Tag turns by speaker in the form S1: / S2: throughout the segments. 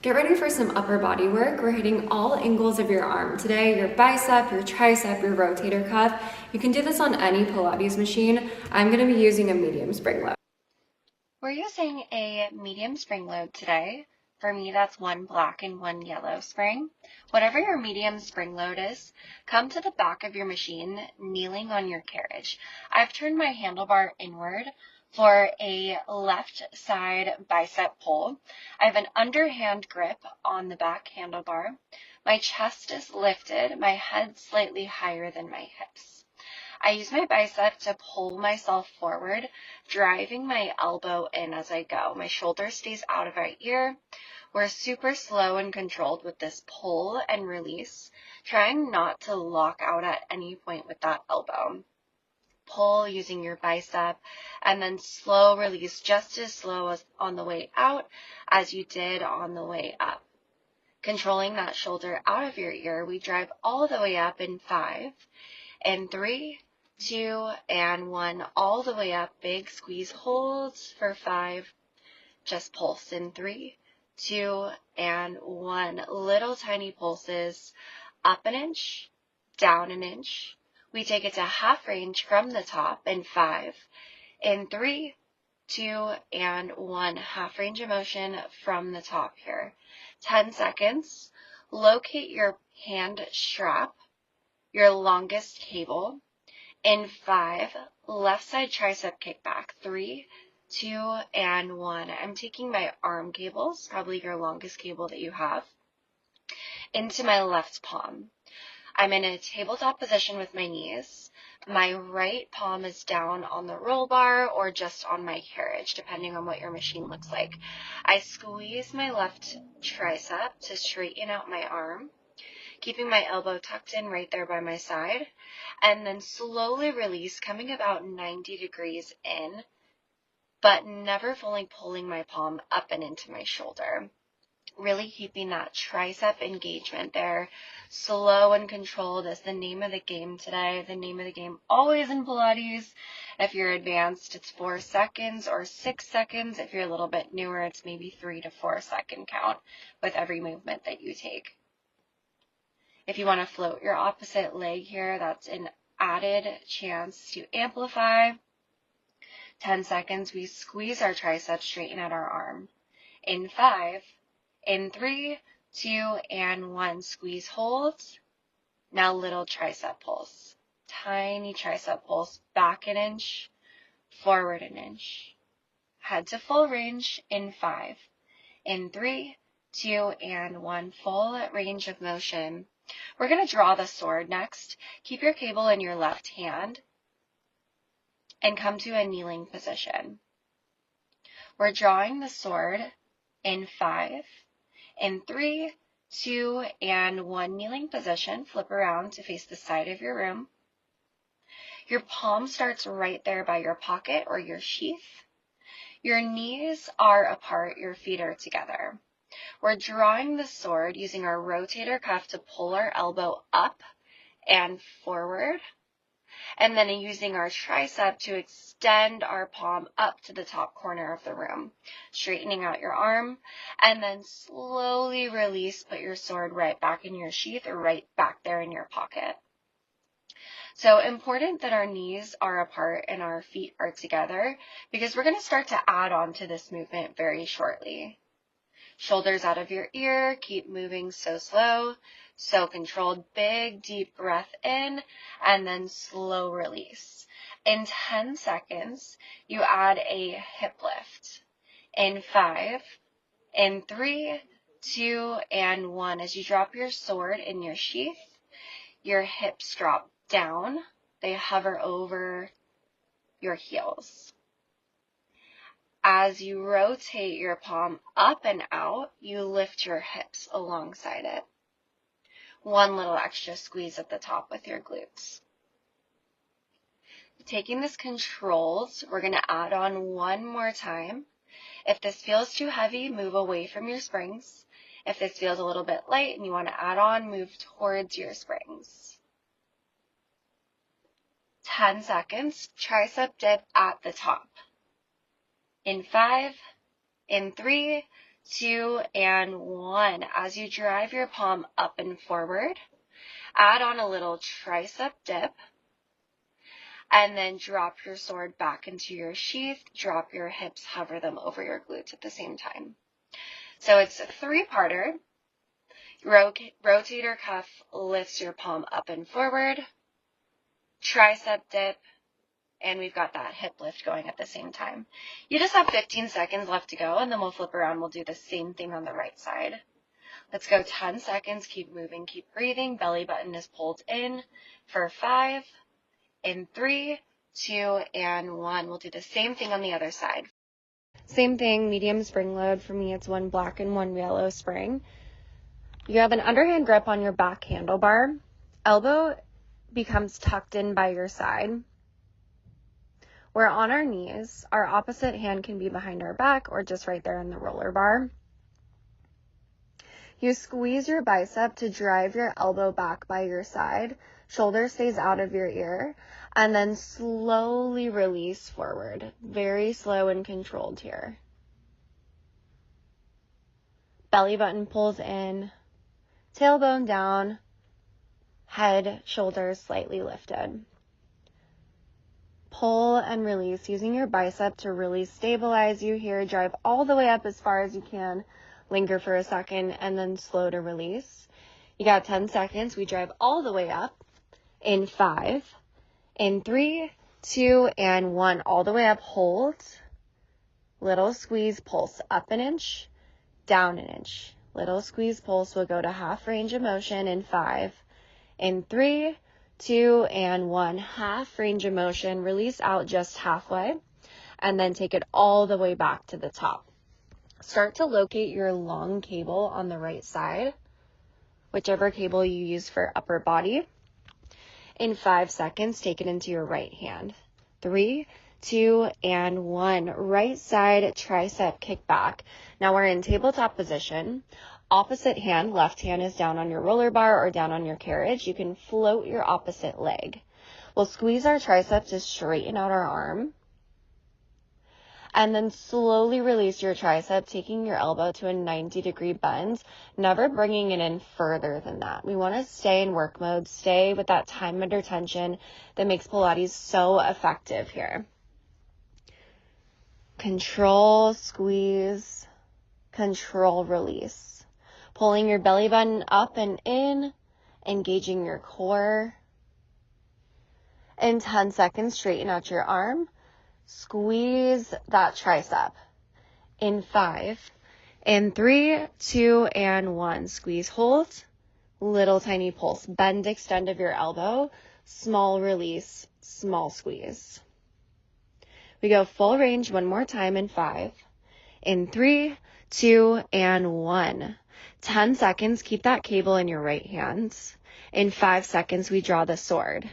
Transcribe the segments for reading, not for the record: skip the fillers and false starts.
S1: Get ready for some upper body work. We're hitting all angles of your arm today, your bicep, your tricep, your rotator cuff. You can do this on any Pilates machine. I'm going to be using a medium spring load.
S2: We're using a medium spring load today. For me, that's one black and one yellow spring. Whatever your medium spring load is, come to the back of your machine, kneeling on your carriage. I've turned my handlebar inward for a left side bicep pull. I have an underhand grip on the back handlebar. My chest is lifted, my head slightly higher than my hips. I use my bicep to pull myself forward, driving my elbow in as I go. My shoulder stays out of our ear. We're super slow and controlled with this pull and release, trying not to lock out at any point with that elbow. Pull using your bicep, and then slow release, just as slow as on the way out as you did on the way up. Controlling that shoulder out of your ear, we drive all the way up in 5, and 3, 2, and 1, all the way up. Big squeeze holds for 5. Just pulse in 3, 2, and 1. Little tiny pulses, up an inch, down an inch. We take it to half range from the top in 5, in 3, 2, and 1. Half range of motion from the top here. 10 seconds. Locate your hand strap, your longest cable. In 5, left side tricep kickback. 3, 2, and 1. I'm taking my arm cables, probably your longest cable that you have, into my left palm. I'm in a tabletop position with my knees. My right palm is down on the roll bar or just on my carriage, depending on what your machine looks like. I squeeze my left tricep to straighten out my arm, keeping my elbow tucked in right there by my side, and then slowly release, coming about 90 degrees in, but never fully pulling my palm up and into my shoulder. Really keeping that tricep engagement there. Slow and controlled is the name of the game today. The name of the game always in Pilates. If you're advanced, it's 4 seconds or 6 seconds. If you're a little bit newer, it's maybe 3 to 4 second count with every movement that you take. If you want to float your opposite leg here, that's an added chance to amplify. 10 seconds, we squeeze our triceps, straighten out our arm. In 5, in 3, 2, and 1, squeeze, holds. Now little tricep pulse. Tiny tricep pulse, back an inch, forward an inch. Head to full range in 5, in 3, 2, and 1, full range of motion. We're going to draw the sword next. Keep your cable in your left hand and come to a kneeling position. We're drawing the sword in 5, in 3, 2, and 1, kneeling position. Flip around to face the side of your room. Your palm starts right there by your pocket or your sheath. Your knees are apart, your feet are together. We're drawing the sword using our rotator cuff to pull our elbow up and forward, and then using our tricep to extend our palm up to the top corner of the room, straightening out your arm, and then slowly release, put your sword right back in your sheath or right back there in your pocket. So important that our knees are apart and our feet are together, because we're going to start to add on to this movement very shortly. Shoulders out of your ear, keep moving so slow, so controlled. Big deep breath in and then slow release. In 10 seconds, you add a hip lift. In 5, in 3, 2, and 1. As you drop your sword in your sheath, your hips drop down. They hover over your heels. As you rotate your palm up and out, you lift your hips alongside it. One little extra squeeze at the top with your glutes. Taking this controlled, we're going to add on one more time. If this feels too heavy, move away from your springs. If this feels a little bit light and you want to add on, move towards your springs. 10 seconds, tricep dip at the top. In 5, in 3, 2, and 1. As you drive your palm up and forward, add on a little tricep dip, and then drop your sword back into your sheath, drop your hips, hover them over your glutes at the same time. So it's a three-parter. Rotator cuff lifts your palm up and forward, tricep dip, and we've got that hip lift going at the same time. You just have 15 seconds left to go, and then we'll flip around. We'll do the same thing on the right side. Let's go 10 seconds. Keep moving, keep breathing. Belly button is pulled in for 5, in 3, 2, and 1. We'll do the same thing on the other side.
S1: Same thing, medium spring load. For me, it's one black and one yellow spring. You have an underhand grip on your back handlebar. Elbow becomes tucked in by your side. We're on our knees. Our opposite hand can be behind our back or just right there in the roller bar. You squeeze your bicep to drive your elbow back by your side. Shoulder stays out of your ear. And then slowly release forward. Very slow and controlled here. Belly button pulls in. Tailbone down. Head, shoulders slightly lifted. Pull and release using your bicep to really stabilize you here. Drive all the way up as far as you can. Linger for a second and then slow to release. You got 10 seconds. We drive all the way up in 5, in 3, 2, and 1. All the way up. Hold. Little squeeze, pulse up an inch, down an inch. Little squeeze, pulse will go to half range of motion in 5, in 3, 2, and 1. Half range of motion. Release out just halfway and then take it all the way back to the top. Start to locate your long cable on the right side, whichever cable you use for upper body. In 5 seconds, take it into your right hand. 3, 2, and 1. Right side tricep kickback. Now we're in tabletop position. Opposite hand, left hand is down on your roller bar or down on your carriage. You can float your opposite leg. We'll squeeze our triceps to straighten out our arm. And then slowly release your tricep, taking your elbow to a 90-degree bend, never bringing it in further than that. We want to stay in work mode, stay with that time under tension that makes Pilates so effective here. Control, squeeze, control, release. Pulling your belly button up and in, engaging your core. In 10 seconds, straighten out your arm. Squeeze that tricep. In 5, in 3, 2, and 1. Squeeze, hold. Little tiny pulse. Bend, extend of your elbow. Small release, small squeeze. We go full range one more time in 5, in 3, 2, and 1. 10 seconds, keep that cable in your right hand. In 5 seconds, we draw the sword.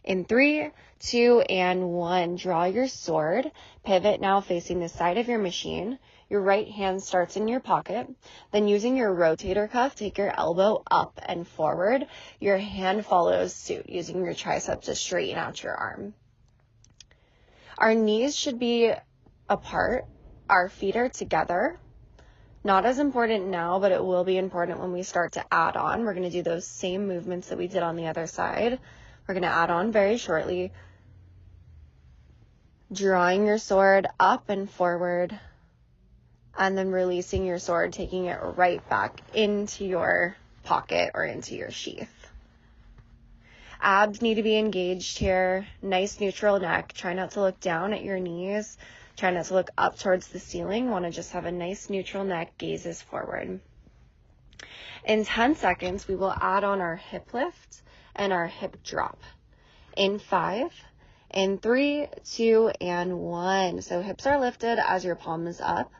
S1: In 3, 2, and 1, draw your sword. Pivot now facing the side of your machine. Your right hand starts in your pocket. Then using your rotator cuff, take your elbow up and forward. Your hand follows suit, using your tricep to straighten out your arm. Our knees should be apart. Our feet are together. Not as important now, but it will be important when we start to add on. We're going to do those same movements that we did on the other side. We're going to add on very shortly. Drawing your sword up and forward, and then releasing your sword, taking it right back into your pocket or into your sheath. Abs need to be engaged here. Nice neutral neck. Try not to look down at your knees. Try not to look up towards the ceiling. Want to just have a nice neutral neck, gazes forward. In 10 seconds, we will add on our hip lift and our hip drop. In 5, in 3, 2, and 1. So hips are lifted as your palm is up.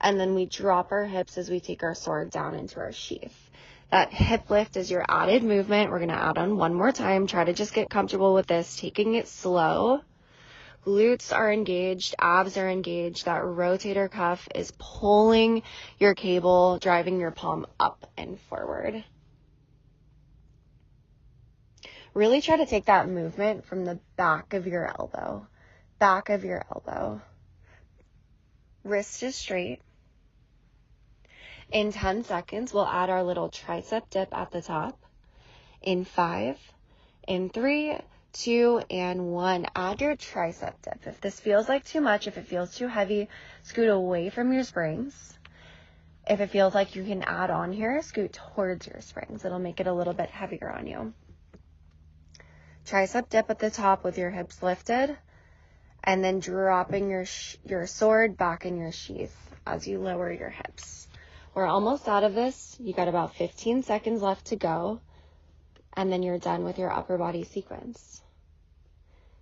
S1: And then we drop our hips as we take our sword down into our sheath. That hip lift is your added movement. We're going to add on one more time. Try to just get comfortable with this, taking it slow. Glutes are engaged, abs are engaged. That rotator cuff is pulling your cable, driving your palm up and forward. Really try to take that movement from the back of your elbow. Back of your elbow. Wrist is straight. In 10 seconds, we'll add our little tricep dip at the top. In 5, in 3, 2, and 1, add your tricep dip. If this feels like too much, if it feels too heavy, scoot away from your springs. If it feels like you can add on here, scoot towards your springs. It'll make it a little bit heavier on you. Tricep dip at the top with your hips lifted, and then dropping your sword back in your sheath as you lower your hips. We're almost out of this. You got about 15 seconds left to go, and then you're done with your upper body sequence.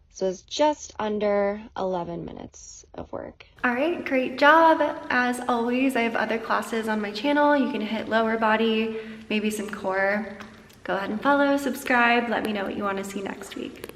S1: So it's just under 11 minutes of work. All right, great job. As always, I have other classes on my channel. You can hit lower body, maybe some core. Go ahead and follow, subscribe, let me know what you want to see next week.